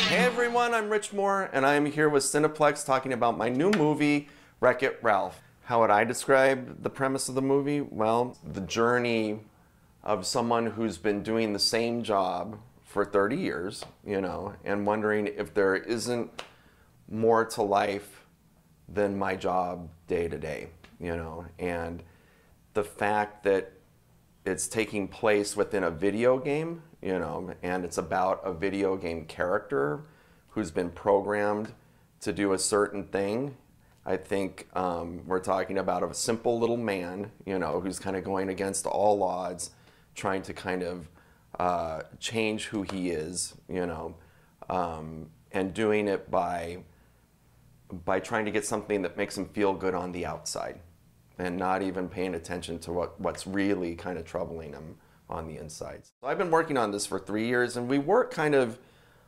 Hey everyone, I'm Rich Moore, and I am here with Cineplex talking about my new movie, Wreck-It Ralph. How would I describe the premise of the movie? Well, the journey of someone who's been doing the same job for 30 years, you know, and wondering if there isn't more to life than my job day to day, you know, and the fact that it's taking place within a video game, you know, and it's about a video game character who's been programmed to do a certain thing. I think we're talking about a simple little man, you know, who's kind of going against all odds, trying to kind of change who he is, you know, and doing it by trying to get something that makes him feel good on the outside and not even paying attention to what's really kind of troubling him on the inside. So I've been working on this for 3 years, and we work kind of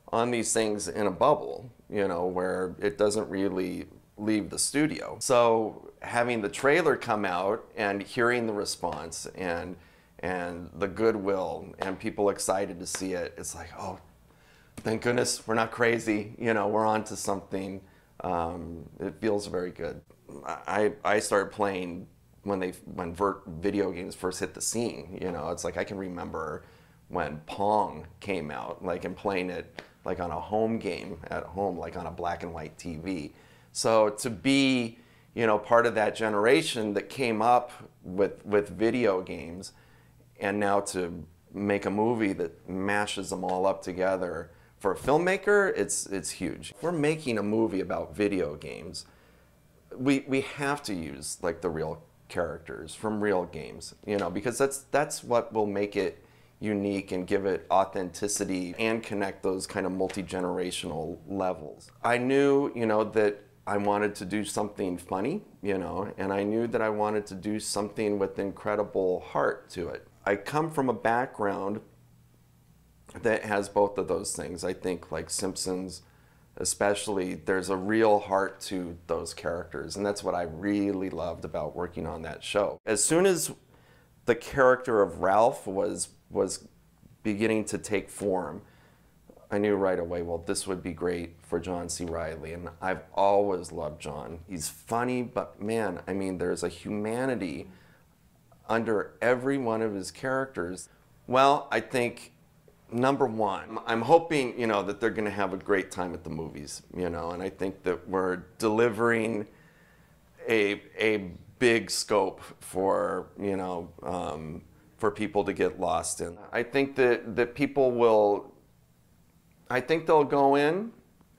on these things in a bubble, you know, where it doesn't really leave the studio. So having the trailer come out and hearing the response and the goodwill and people excited to see it, it's like, oh, thank goodness we're not crazy, you know, we're on to something. It feels very good. I started playing when video games first hit the scene, you know. It's like I can remember when Pong came out, like, and playing it like on a home game at home, like on a black and white TV. So to be, you know, part of that generation that came up with video games, and now to make a movie that mashes them all up together, for a filmmaker, it's huge. If we're making a movie about video games, we have to use like the real characters from real games, you know, because that's what will make it unique and give it authenticity and connect those kind of multi-generational levels. I knew, you know, that I wanted to do something funny, you know, and I knew that I wanted to do something with incredible heart to it. I come from a background that has both of those things. I think, like Simpsons especially, there's a real heart to those characters, and that's what I really loved about working on that show. As soon as the character of Ralph was beginning to take form, I knew right away, well, this would be great for John C. Reilly, and I've always loved John. He's funny, but man, I mean, there's a humanity under every one of his characters. Well, I think, number one, I'm hoping, you know, that they're going to have a great time at the movies, you know, and I think that we're delivering a big scope for, you know, for people to get lost in. I think that people will, I think they'll go in,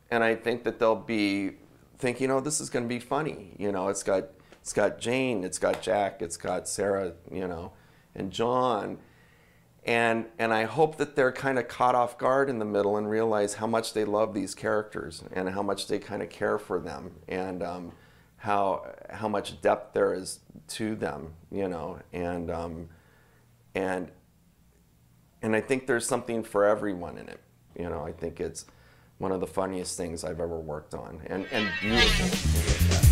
and I think that they'll be thinking, oh, this is going to be funny, you know, it's got Jane, it's got Jack, it's got Sarah, you know, and John. And I hope that they're kind of caught off guard in the middle and realize how much they love these characters and how much they kind of care for them, and how much depth there is to them, you know, and I think there's something for everyone in it, you know. I think it's one of the funniest things I've ever worked on, and beautiful.